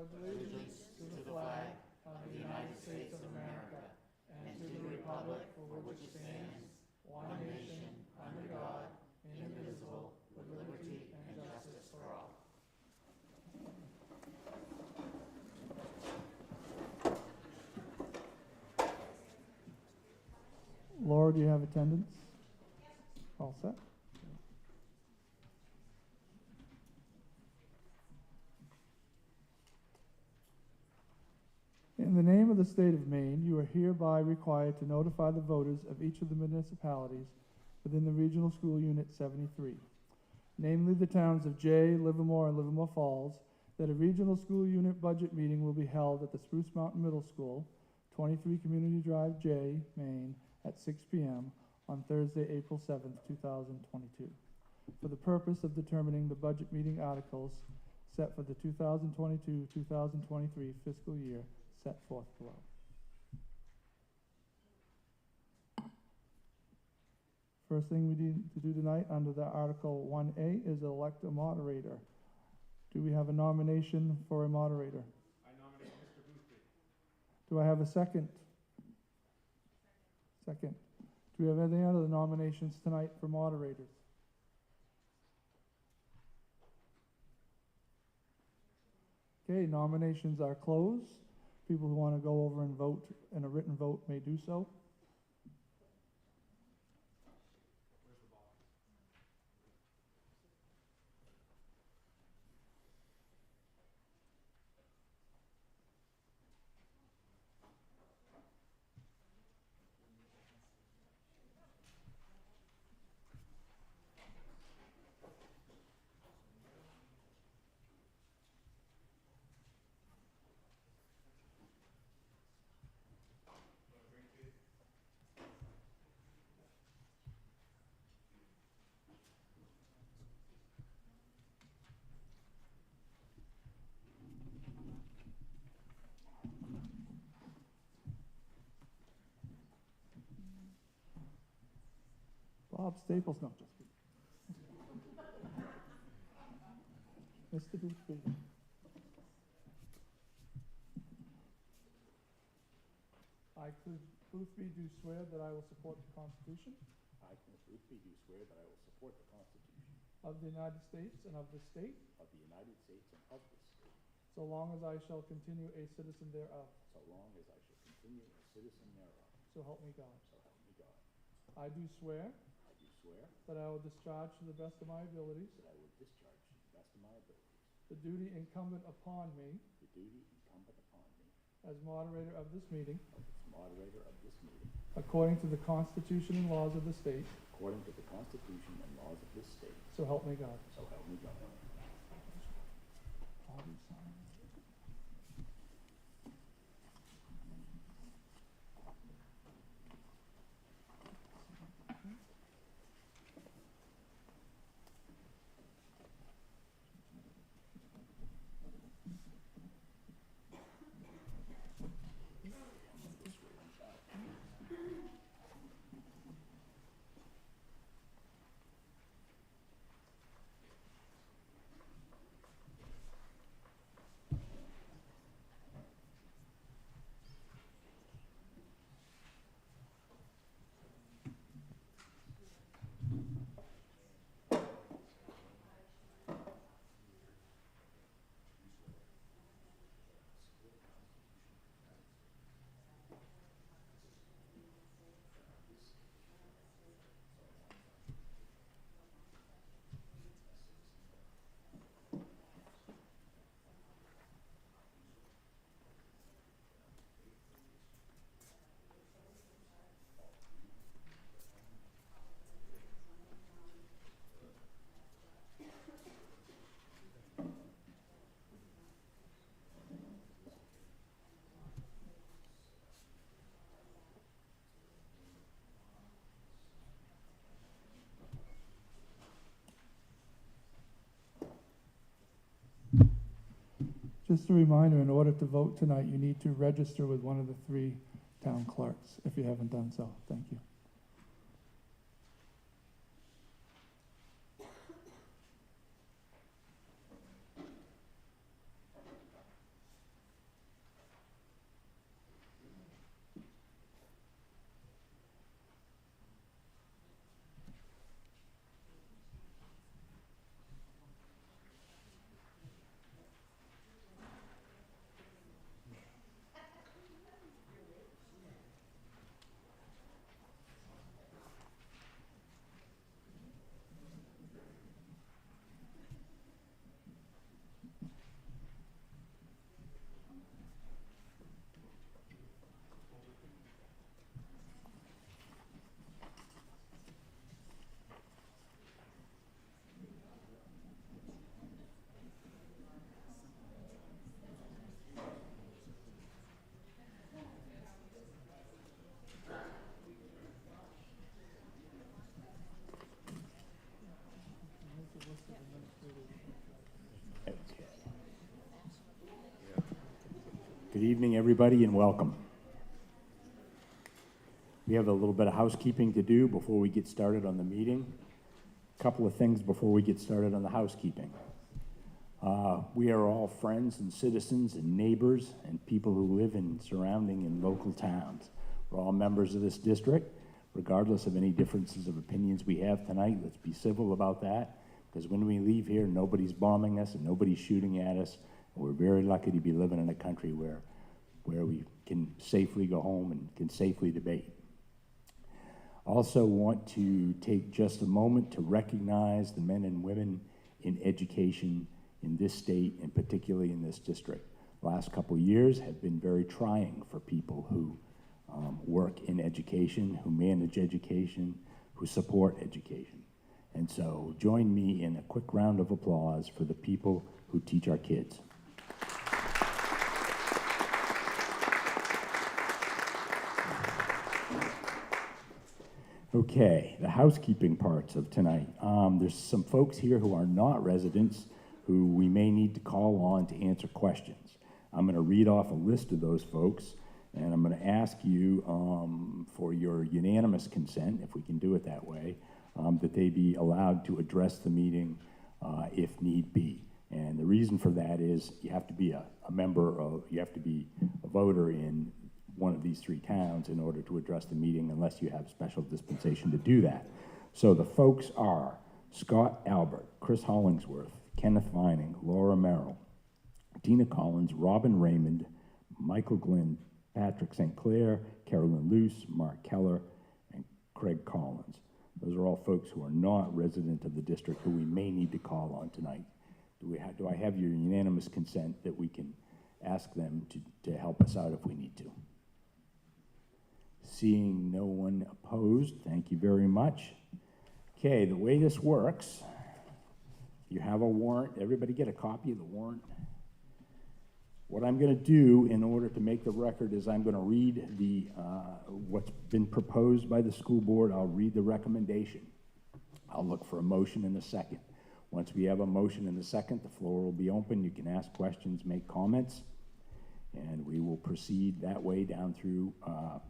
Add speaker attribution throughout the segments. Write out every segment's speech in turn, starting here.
Speaker 1: pledge allegiance to the flag of the United States of America and to the republic for which it stands, one nation, under God, indivisible, with liberty and justice for all. Laura, do you have attendance? All set? In the name of the state of Maine, you are hereby required to notify the voters of each of the municipalities within the Regional School Unit 73, namely the towns of Jay, Livermore, and Livermore Falls, that a Regional School Unit budget meeting will be held at the Spruce Mountain Middle School, 23 Community Drive, Jay, Maine, at 6 p.m. on Thursday, April 7th, 2022, for the purpose of determining the budget meeting articles set for the 2022-2023 fiscal year set forth below. First thing we need to do tonight under the Article 1A is elect a moderator. Do we have a nomination for a moderator?
Speaker 2: I nominate Mr. Boothby.
Speaker 1: Do I have a second? Second. Do we have any other nominations tonight for moderators? Okay, nominations are closed. People who want to go over and vote in a written vote may do so.
Speaker 2: Where's the box?
Speaker 1: Bob Staples, no, just kidding. Mr. Boothby. I, Cliff Boothby, do swear that I will support the Constitution
Speaker 3: I, Kenneth Boothby, do swear that I will support the Constitution
Speaker 1: of the United States and of this state,
Speaker 3: of the United States and of this state,
Speaker 1: so long as I shall continue a citizen thereof.
Speaker 3: so long as I shall continue a citizen thereof.
Speaker 1: So help me God.
Speaker 3: So help me God.
Speaker 1: I do swear
Speaker 3: I do swear
Speaker 1: that I will discharge to the best of my abilities
Speaker 3: that I will discharge to the best of my abilities
Speaker 1: the duty incumbent upon me
Speaker 3: the duty incumbent upon me
Speaker 1: as moderator of this meeting,
Speaker 3: as moderator of this meeting,
Speaker 1: according to the Constitution and laws of the state,
Speaker 3: according to the Constitution and laws of this state.
Speaker 1: so help me God.
Speaker 3: So help me God.
Speaker 1: Bobby, sign. Just a reminder, in order to vote tonight, you need to register with one of the 3 town clerks if you haven't done so. Thank you.
Speaker 3: Good evening, everybody, and welcome. We have a little bit of housekeeping to do before we get started on the meeting. A couple of things before we get started on the housekeeping. We are all friends and citizens and neighbors and people who live in surrounding and local towns. We're all members of this district, regardless of any differences of opinions we have tonight. Let's be civil about that, because when we leave here, nobody's bombing us and nobody's shooting at us. And we're very lucky to be living in a country where we can safely go home and can safely debate. Also want to take just a moment to recognize the men and women in education in this state and particularly in this district. The last couple of years have been very trying for people who work in education, who manage education, who support education. And so join me in a quick round of applause for the people who teach our kids. Okay, the housekeeping parts of tonight. There's some folks here who are not residents who we may need to call on to answer questions. I'm going to read off a list of those folks, and I'm going to ask you for your unanimous consent, if we can do it that way, that they be allowed to address the meeting if need be. And the reason for that is you have to be a voter in one of these three towns in order to address the meeting unless you have special dispensation to do that. So the folks are Scott Albert, Chris Hollingsworth, Kenneth Vining, Laura Merrill, Tina Collins, Robin Raymond, Michael Glynn, Patrick St. Clair, Carolyn Luce, Mark Keller, and Craig Collins. Those are all folks who are not resident of the district who we may need to call on tonight. Do I have your unanimous consent that we can ask them to help us out if we need to? Seeing no one opposed, thank you very much. Okay, the way this works, you have a warrant. Everybody get a copy of the warrant? What I'm going to do in order to make the record is I'm going to read what's been proposed by the school board. I'll read the recommendation. I'll look for a motion in a second. Once we have a motion in a second, the floor will be open. You can ask questions, make comments, and we will proceed that way down through our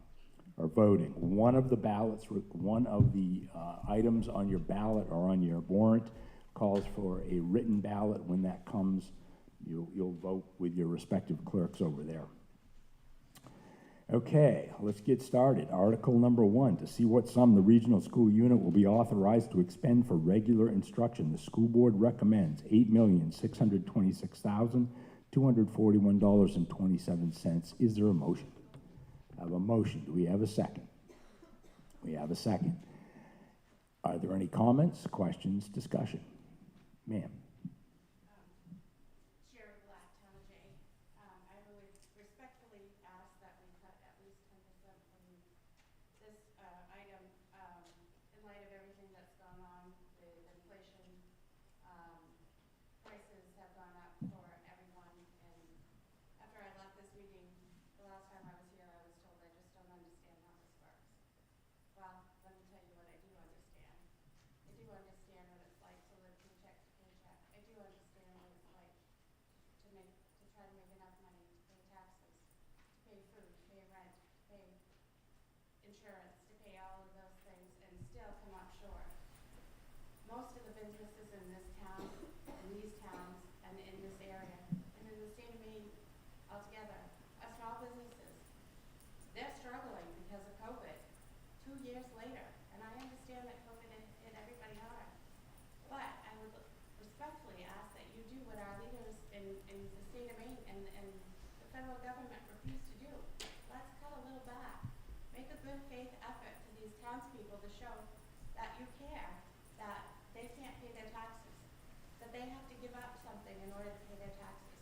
Speaker 3: voting. One of the items on your ballot or on your warrant calls for a written ballot. When that comes, you'll vote with your respective clerks over there. Okay, let's get started. Article number 1, to see what sum the regional school unit will be authorized to expend for regular instruction. The school board recommends $8,626,241.27. Is there a motion? I have a motion. Do we have a second? We have a second. Are there any comments, questions, discussion? Ma'am.
Speaker 4: Insurance, to pay all of those things and still come up short. Most of the businesses in this town, in these towns, and in this area, and in the state of Maine altogether, are small businesses. They're struggling because of COVID 2 years later, and I understand that COVID hit everybody hard. But I would respectfully ask that you do what our leaders in the state of Maine and the federal government refuse to do. Let's cut a little back. Make a good faith effort to these townspeople to show that you care, that they can't pay their taxes, that they have to give up something in order to pay their taxes.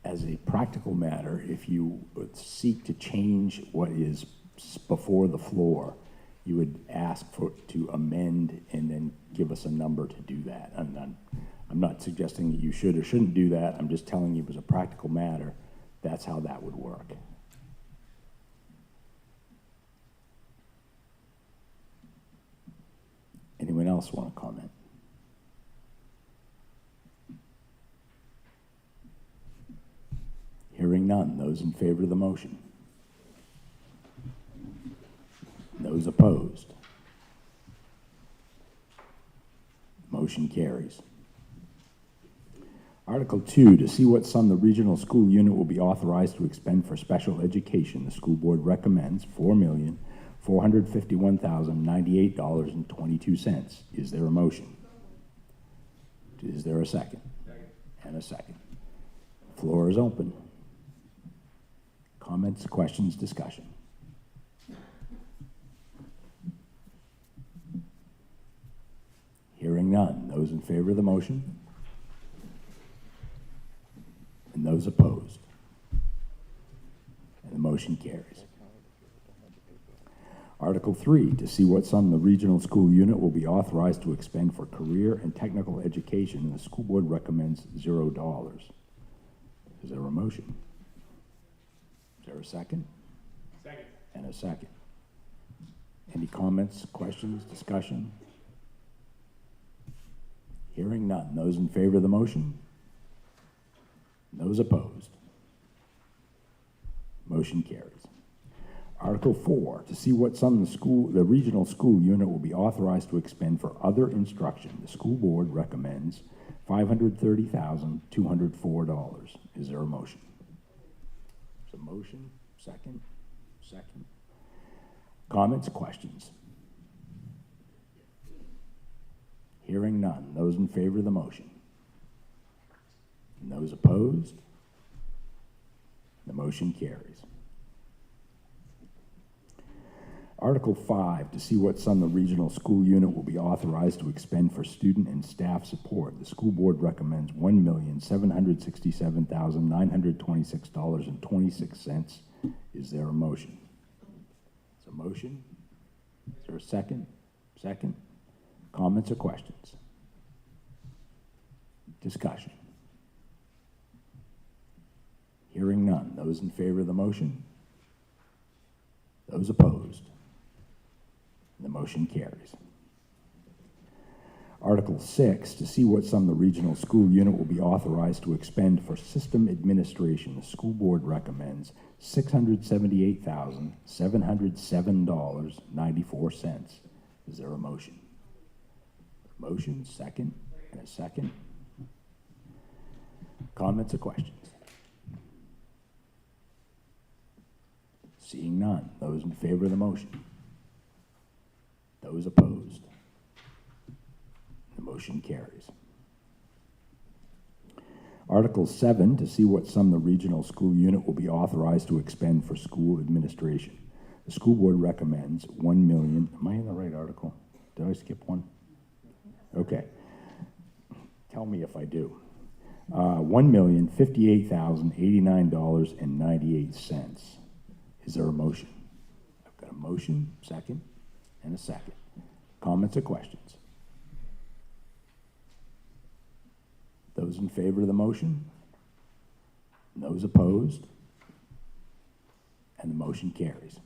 Speaker 3: As a practical matter, if you would seek to change what is before the floor, you would ask to amend and then give us a number to do that. I'm not suggesting that you should or shouldn't do that. I'm just telling you as a practical matter, that's how that would work. Anyone else want to comment? none, those in favor of the motion? Those opposed? Motion carries. Article 2, to see what sum the regional school unit will be authorized to expend for special education. The school board recommends $4,451,098.22. Is there a motion? Is there a second?
Speaker 2: Second.
Speaker 3: And a second. Floor is open. Comments, questions, discussion. Hearing none. Those in favor of the motion? And those opposed? And the motion carries. Article 3, to see what sum the regional school unit will be authorized to expend for career and technical education. The school board recommends $0. Is there a motion? Is there a second?
Speaker 2: Second.
Speaker 3: And a second. Any comments, questions, discussion? Hearing none. Those in favor of the motion? Those opposed? Motion carries. Article 4, to see what sum the regional school unit will be authorized to expend for other instruction. The school board recommends $530,204. Is there a motion? There's a motion. Second. Second. Comments, questions? Hearing none. Those in favor of the motion? And those opposed? The motion carries. Article 5, to see what sum the regional school unit will be authorized to expend for student and staff support. The school board recommends $1,767,926.26. Is there a motion? Is there a motion? Is there a second? Second. Comments or questions? Discussion. Hearing none. Those in favor of the motion? Those opposed? The motion carries. Article 6, to see what sum the regional school unit will be authorized to expend for system administration. The school board recommends $678,707.94. Is there a motion? Motion, second, and a second. Comments or questions? Seeing none. Those in favor of the motion? Those opposed? The motion carries. Article 7, to see what sum the regional school unit will be authorized to expend for school administration. The school board recommends $1 million. Am I in the right article? Did I skip one? Okay. Tell me if I do. $1,058,089.98. Is there a motion? I've got a motion, second, and a second. Comments or questions? Those in favor of the motion? Those opposed? And the motion carries.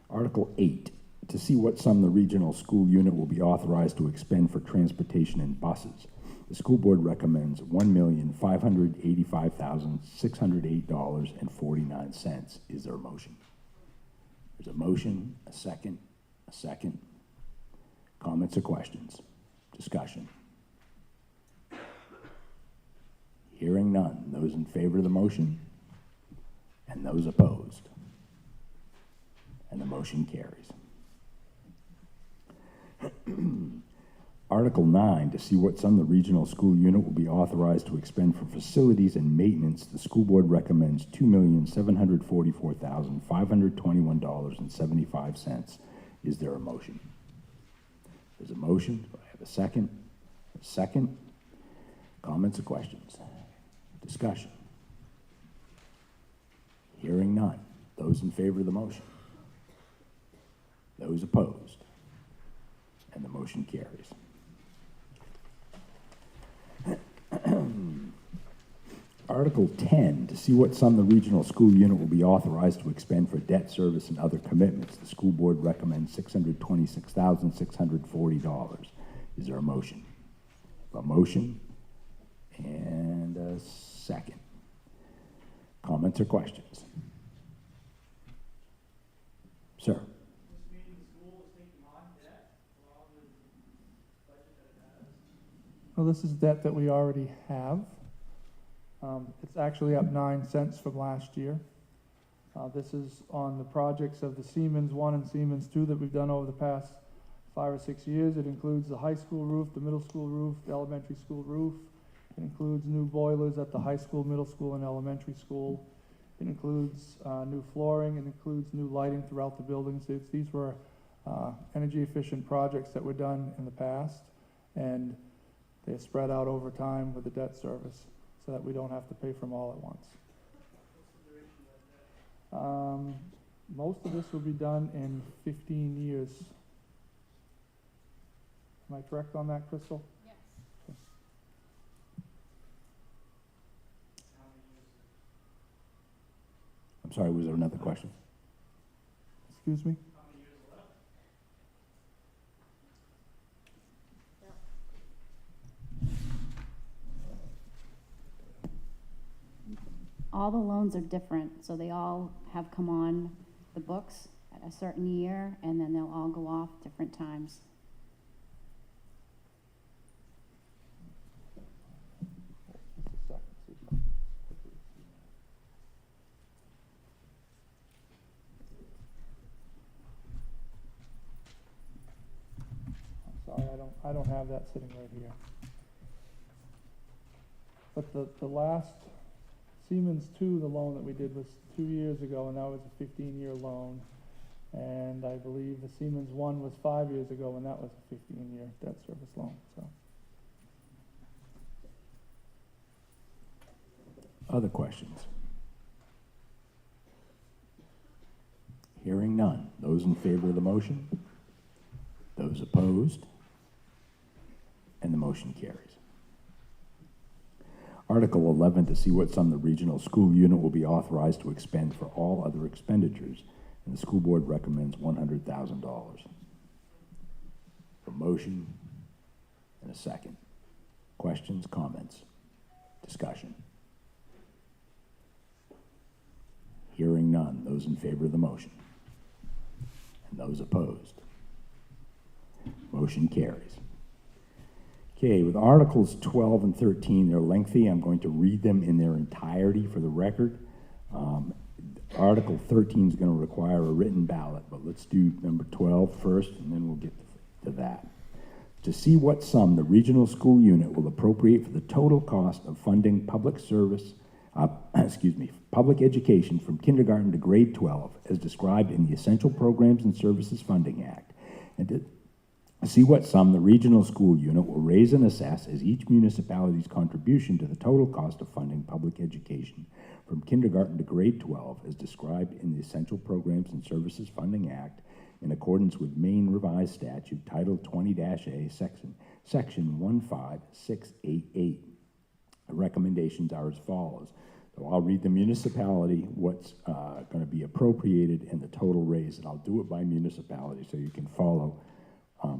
Speaker 3: Article 8, to see what sum the regional school unit will be authorized to expend for transportation and buses. The school board recommends $1,585,608.49. Is there a motion? There's a motion, a second, a second. Comments or questions? Discussion. Hearing none. Those in favor of the motion? And those opposed? And the motion carries. Article 9, to see what sum the regional school unit will be authorized to expend for facilities and maintenance. The school board recommends $2,744,521.75. Is there a motion? There's a motion. Do I have a second? A second. Comments or questions? Discussion. Hearing none. Those in favor of the motion? Those opposed? And the motion carries. Article 10, to see what sum the regional school unit will be authorized to expend for debt service and other commitments. The school board recommends $626,640. Is there a motion? A motion and a second. Comments or questions? Sir?
Speaker 2: This meeting, the school is taking on debt along with the budget that it has.
Speaker 1: Well, this is debt that we already have. It's actually up 9 cents from last year. This is on the projects of the Siemens 1 and Siemens 2 that we've done over the past 5 or 6 years. It includes the high school roof, the middle school roof, the elementary school roof. It includes new boilers at the high school, middle school, and elementary school. It includes new flooring. It includes new lighting throughout the buildings. These were energy efficient projects that were done in the past, and they're spread out over time with the debt service so that we don't have to pay for them all at once. Most of this will be done in 15 years. Am I correct on that, Crystal?
Speaker 4: Yes.
Speaker 3: I'm sorry, was there another question?
Speaker 1: Excuse me?
Speaker 2: How many years left?
Speaker 5: All the loans are different, so they all have come on the books at a certain year, and then they'll all go off different times.
Speaker 1: Just a second, Susan. I'm sorry, I don't have that sitting right here. But the last Siemens 2, the loan that we did was 2 years ago, and that was a 15-year loan. And I believe the Siemens 1 was 5 years ago, and that was a 15-year debt service loan, so.
Speaker 3: Other questions? Hearing none. Those in favor of the motion? Those opposed? And the motion carries. Article 11, to see what sum the regional school unit will be authorized to expend for all other expenditures, and the school board recommends $100,000. A motion and a second. Questions, comments, discussion? Hearing none. Those in favor of the motion? And those opposed? Motion carries. Okay, with Articles 12 and 13, they're lengthy. I'm going to read them in their entirety for the record. Article 13 is going to require a written ballot, but let's do number 12 first, and then we'll get to that. To see what sum the regional school unit will appropriate for the total cost of funding public education from kindergarten to grade 12, as described in the Essential Programs and Services Funding Act, and to see what sum the regional school unit will raise and assess as each municipality's contribution to the total cost of funding public education from kindergarten to grade 12 as described in the Essential Programs and Services Funding Act in accordance with Maine Revised Statute Title 20-A, Section 15688. The recommendations are as follows. So I'll read the municipality, what's going to be appropriated, and the total raise, and I'll do it by municipality so you can follow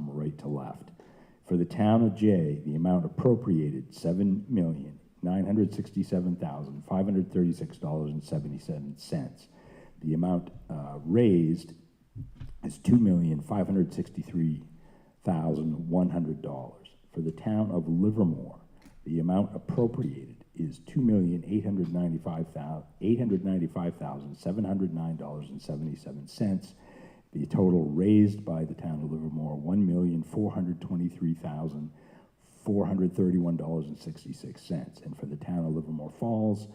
Speaker 3: right to left. For the town of Jay, the amount appropriated $7,967,536.77. The amount raised is $2,563,100. For the town of Livermore, the amount appropriated is $2,895,709.77. The total raised by the town of Livermore, $1,423,431.66. And for the town of Livermore Falls,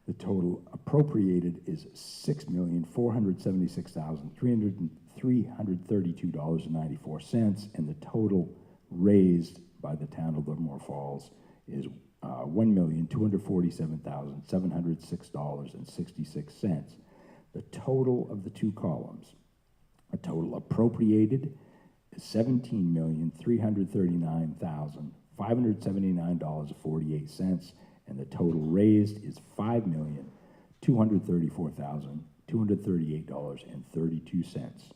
Speaker 3: the total appropriated is $6,476,332.94. And the total raised by the town of Livermore Falls is $1,247,706.66. The total of the two columns, a total appropriated is $17,339,579.48, and the total raised is $5,234,238.32.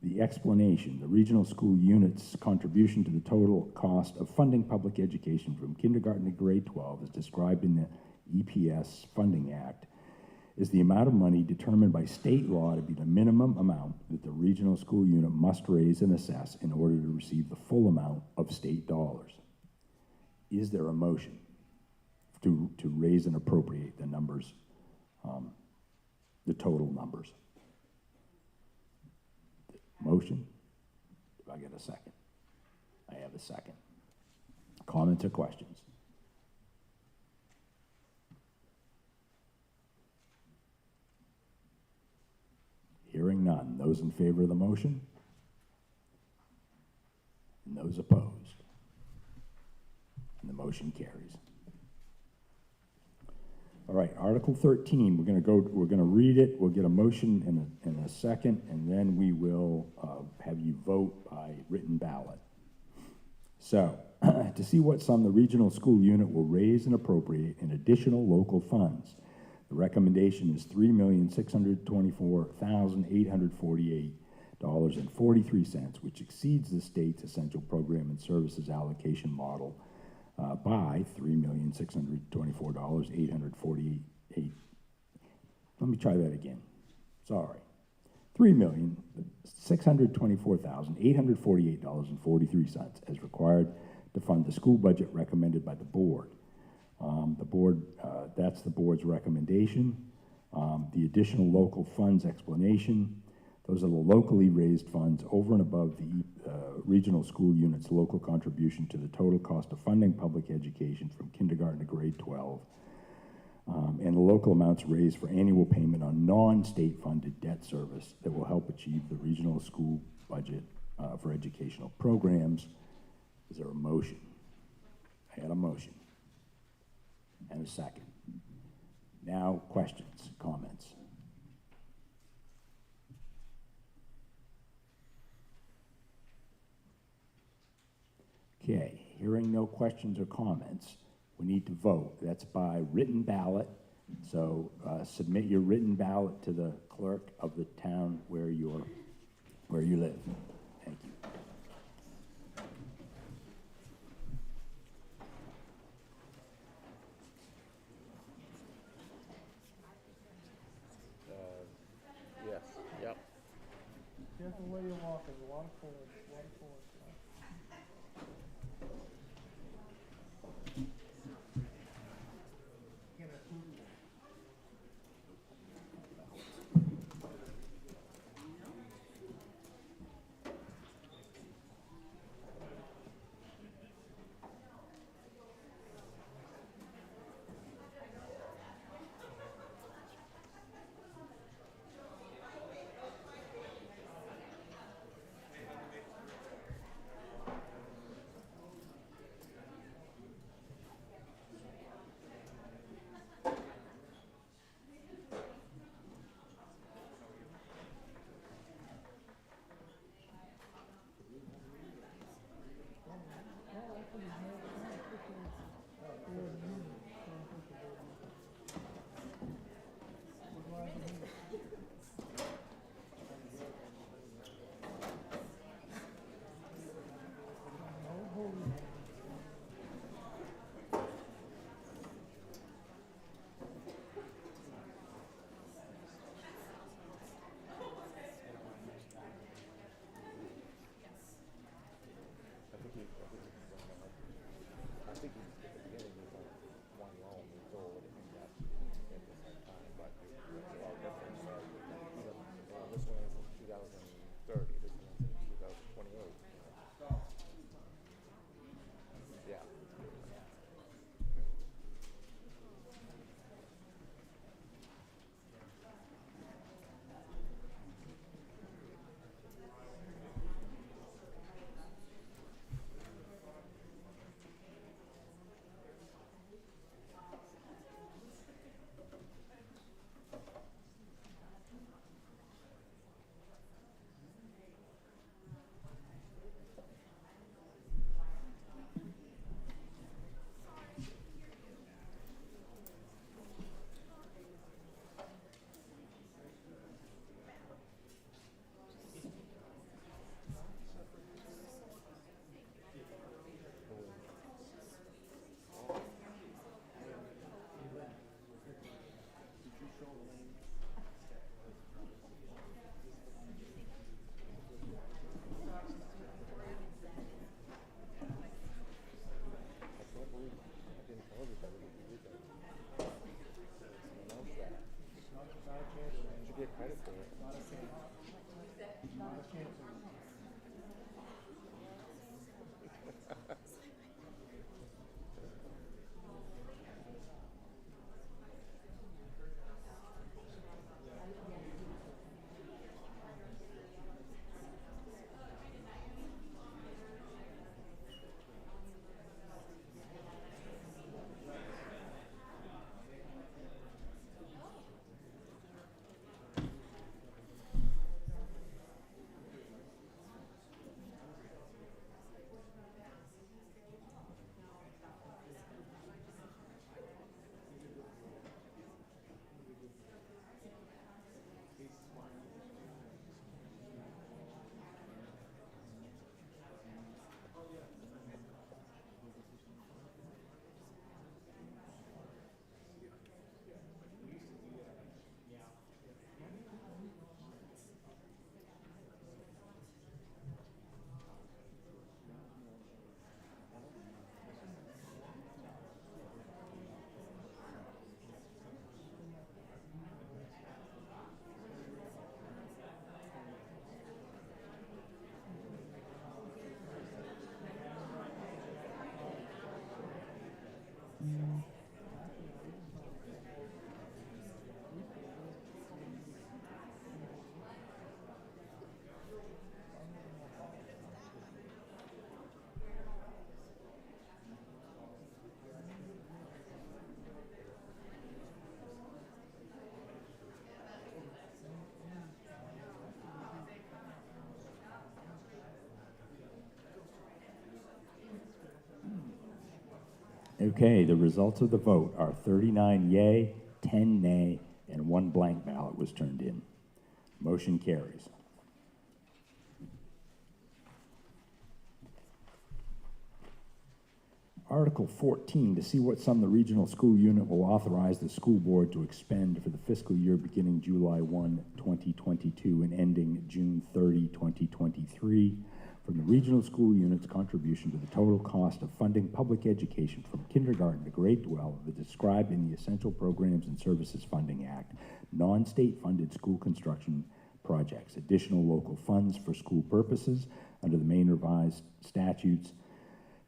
Speaker 3: The explanation, the regional school unit's contribution to the total cost of funding public education from kindergarten to grade 12 is described in the EPS Funding Act is the amount of money determined by state law to be the minimum amount that the regional school unit must raise and assess in order to receive the full amount of state dollars. Is there a motion to raise and appropriate the numbers, the total numbers? Motion? Do I get a second? I have a second. Comments or questions? Hearing none. Those in favor of the motion? And those opposed? And the motion carries. All right, Article 13, we're going to read it. We'll get a motion in a second, and then we will have you vote by written ballot. So, to see what sum the regional school unit will raise and appropriate in additional local funds, the recommendation is $3,624,848.43, which exceeds the state's essential program and services allocation model by $3,624,848. Let me try that again. Sorry. $3,624,848.43 as required to fund the school budget recommended by the board. That's the board's recommendation. The additional local funds explanation, those are the locally raised funds over and above the regional school unit's local contribution to the total cost of funding public education from kindergarten to grade 12, and the local amounts raised for annual payment on non-state funded debt service that will help achieve the regional school budget for educational programs. Is there a motion? I had a motion and a second. Now, questions, comments? Okay, hearing no questions or comments, we need to vote. That's by written ballot. So submit your written ballot to the clerk of the town where you live. Thank you.
Speaker 6: Yes, yep.
Speaker 1: Careful where you're walking, a lot of cords, a lot of cords.
Speaker 3: Okay, the results of the vote are 39 yay, 10 nay, and 1 blank ballot was turned in. Motion carries. Article 14, to see what sum the regional school unit will authorize the school board to expend for the fiscal year beginning July 1, 2022 and ending June 30, 2023, from the regional school unit's contribution to the total cost of funding public education from kindergarten to grade 12 as described in the Essential Programs and Services Funding Act, non-state funded school construction projects, additional local funds for school purposes under the Maine Revised Statutes,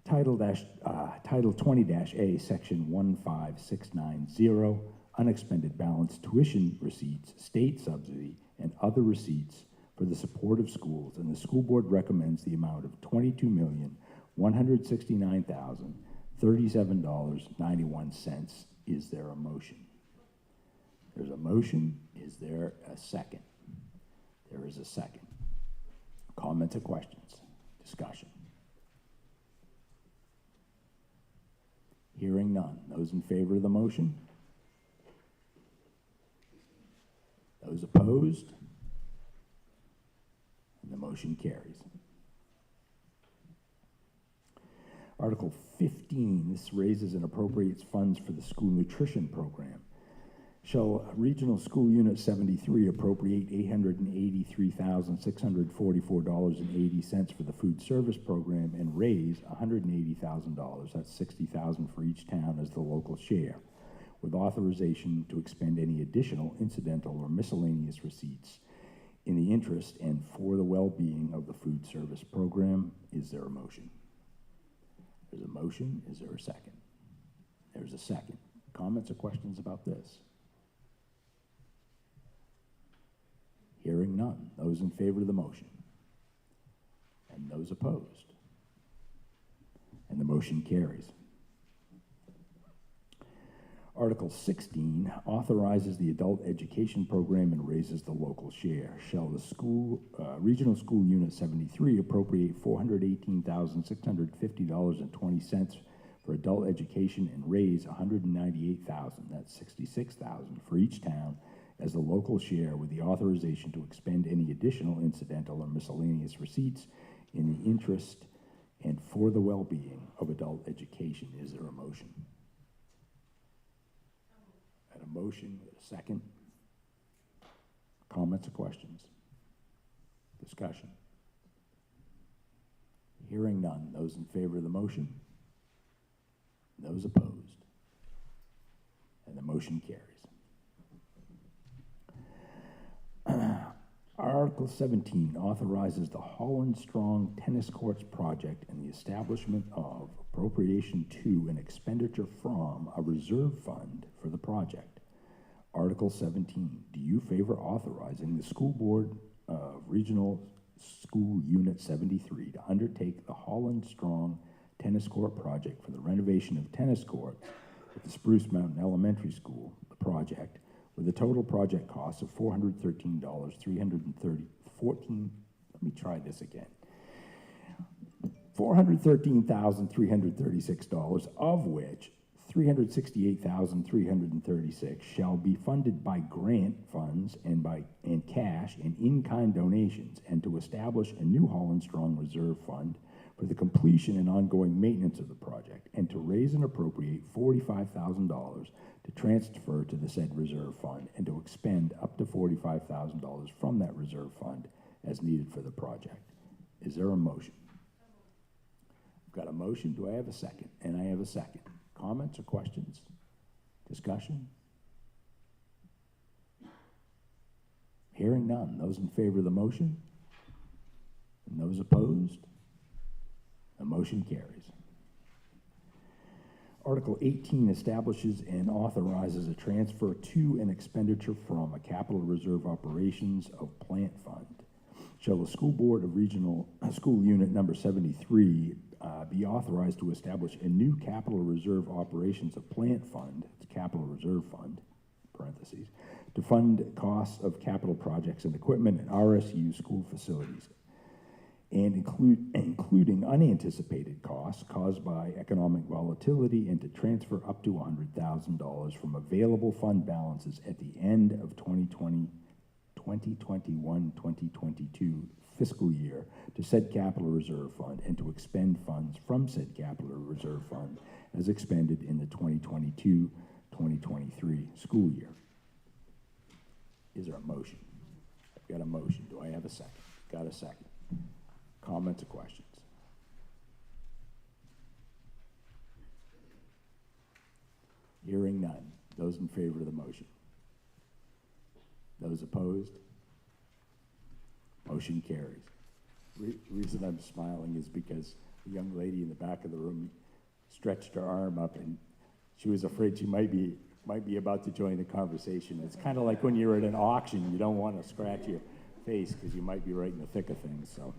Speaker 3: Title 20-A, Section 15690, unexpended balance tuition receipts, state subsidy, and other receipts for the support of schools, and the school board recommends the amount of $22,169,037.91. Is there a motion? There's a motion. Is there a second? There is a second. Comments or questions? Discussion? Hearing none. Those in favor of the motion? Those opposed? And the motion carries. Article 15, this raises and appropriates funds for the school nutrition program. Shall Regional School Unit 73 appropriate $883,644.80 for the food service program and raise $180,000, that's $60,000 for each town as the local share, with authorization to expend any additional incidental or miscellaneous receipts in the interest and for the well-being of the food service program? Is there a motion? There's a motion. Is there a second? There's a second. Comments or questions about this? Hearing none. Those in favor of the motion? And those opposed? And the motion carries. Article 16 authorizes the adult education program and raises the local share. Shall the Regional School Unit 73 appropriate $418,650.20 for adult education and raise $198,000, that's $66,000 for each town as the local share, with the authorization to expend any additional incidental or miscellaneous receipts in the interest and for the well-being of adult education? Is there a motion? And a motion, a second. Comments or questions? Discussion? Hearing none. Those in favor of the motion? Those opposed? And the motion carries. Article 17 authorizes the Holland Strong Tennis Courts project and the establishment of appropriation to and expenditure from a reserve fund for the project. Article 17, do you favor authorizing the school board of Regional School Unit 73 to undertake the Holland Strong Tennis Court project for the renovation of tennis courts at the Spruce Mountain Elementary School, the project, with a total project cost of $413,336, of which $368,336 shall be funded by grant funds and cash and in-kind donations, and to establish a new Holland Strong Reserve Fund for the completion and ongoing maintenance of the project, and to raise and appropriate $45,000 to transfer to the said reserve fund, and to expend up to $45,000 from that reserve fund as needed for the project. Is there a motion? I've got a motion. Do I have a second? And I have a second. Comments or questions? Discussion? Hearing none. Those in favor of the motion? And those opposed? The motion carries. Article 18 establishes and authorizes a transfer to and expenditure from a capital reserve operations of plant fund. Shall the school board of Regional School Unit number 73 be authorized to establish a new capital reserve operations of plant fund, it's capital reserve fund, parentheses, to fund costs of capital projects and equipment and RSU school facilities, and including unanticipated costs caused by economic volatility, and to transfer up to $100,000 from available fund balances at the end of 2021-2022 fiscal year to said capital reserve fund, and to expend funds from said capital reserve fund as expended in the 2022-2023 school year. Is there a motion? I've got a motion. Do I have a second? Got a second. Comments or questions? Hearing none. Those in favor of the motion? Those opposed? Motion carries. The reason I'm smiling is because the young lady in the back of the room stretched her arm up, and she was afraid she might be about to join the conversation. It's kind of like when you're at an auction, you don't want to scratch your face because you might be right in the thick of things. So,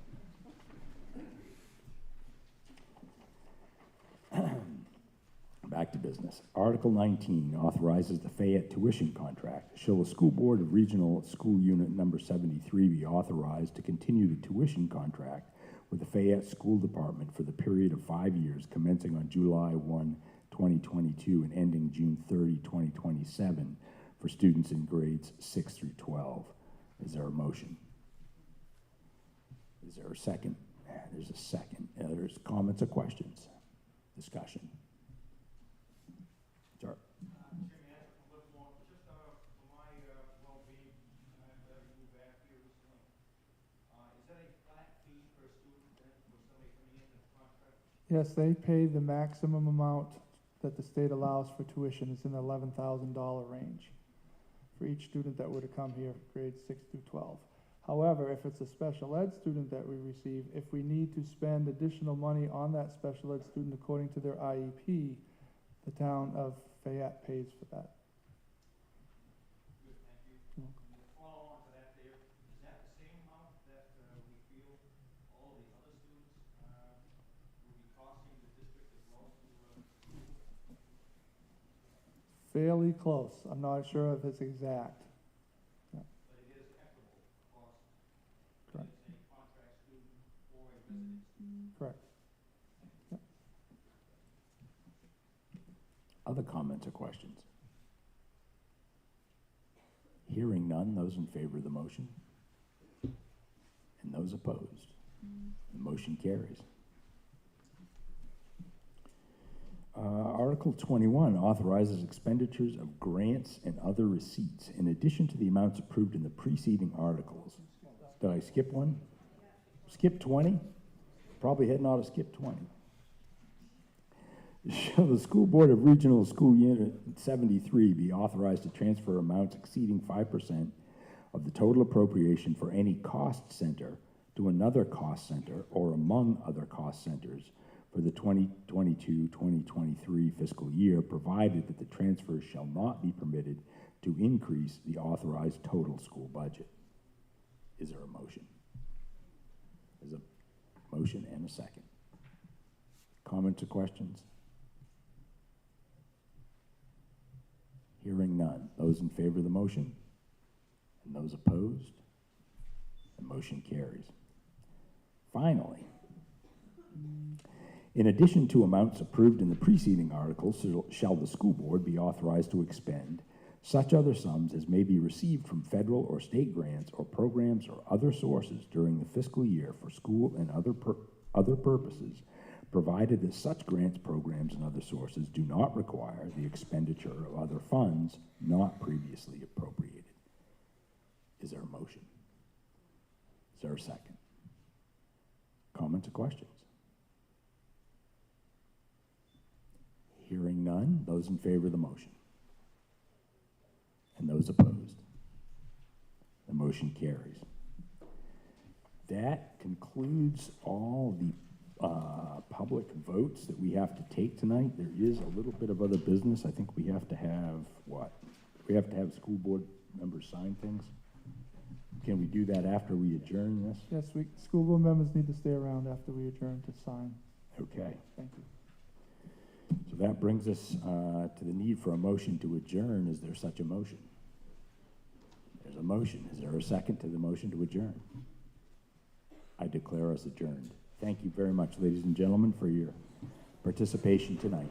Speaker 3: back to business. Article 19 authorizes the Fayette tuition contract. Shall the School Board of Regional School Unit number 73 be authorized to continue the tuition contract with the Fayette School Department for the period of 5 years, commencing on July 1, 2022 and ending June 30, 2027 for students in grades 6 through 12. Is there a motion? Is there a second? There's a second. There's comments or questions? Discussion. Sure.
Speaker 2: Jimmy, ask a little more, just for my well-being, I've moved back here recently. Is that a flat fee per student then for somebody coming into the contract?
Speaker 1: Yes, they pay the maximum amount that the state allows for tuition. It's in the $11,000 range for each student that were to come here, grades 6 through 12. However, if it's a special ed student that we receive, if we need to spend additional money on that special ed student according to their IEP, the town of Fayette pays for that.
Speaker 2: Good, thank you. And to follow on to that there, is that the same amount that we feel all the other students will be costing the district as well to
Speaker 1: Fairly close. I'm not sure if it's exact.
Speaker 2: but it is equitable cost?
Speaker 1: Correct.
Speaker 2: It's a contract student or a resident student?
Speaker 1: Correct.
Speaker 3: Other comments or questions? Hearing none, those in favor of the motion? And those opposed? The motion carries. Article 21 authorizes expenditures of grants and other receipts in addition to the amounts approved in the preceding articles. Did I skip one? Skip 20? Probably heading out of skip 20. Shall the School Board of Regional School Unit 73 be authorized to transfer amounts exceeding 5% of the total appropriation for any cost center to another cost center or among other cost centers for the 2022-2023 fiscal year, provided that the transfer shall not be permitted to increase the authorized total school budget? Is there a motion? There's a motion and a second. Comments or questions? Hearing none. Those in favor of the motion? And those opposed? The motion carries. Finally, in addition to amounts approved in the preceding articles, shall the school board be authorized to expend such other sums as may be received from federal or state grants or programs or other sources during the fiscal year for school and other purposes, provided that such grants, programs, and other sources do not require the expenditure of other funds not previously appropriated. Is there a motion? Is there a second? Comments or questions? Hearing none, those in favor of the motion? And those opposed? The motion carries. That concludes all the public votes that we have to take tonight. There is a little bit of other business. I think we have to have, what? We have to have school board members sign things? Can we do that after we adjourn this?
Speaker 1: Yes, school board members need to stay around after we adjourn to sign.
Speaker 3: Okay.
Speaker 1: Thank you.
Speaker 3: So that brings us to the need for a motion to adjourn. Is there such a motion? There's a motion. Is there a second to the motion to adjourn? I declare declare us adjourned. Thank you very much, ladies and gentlemen, for your participation tonight.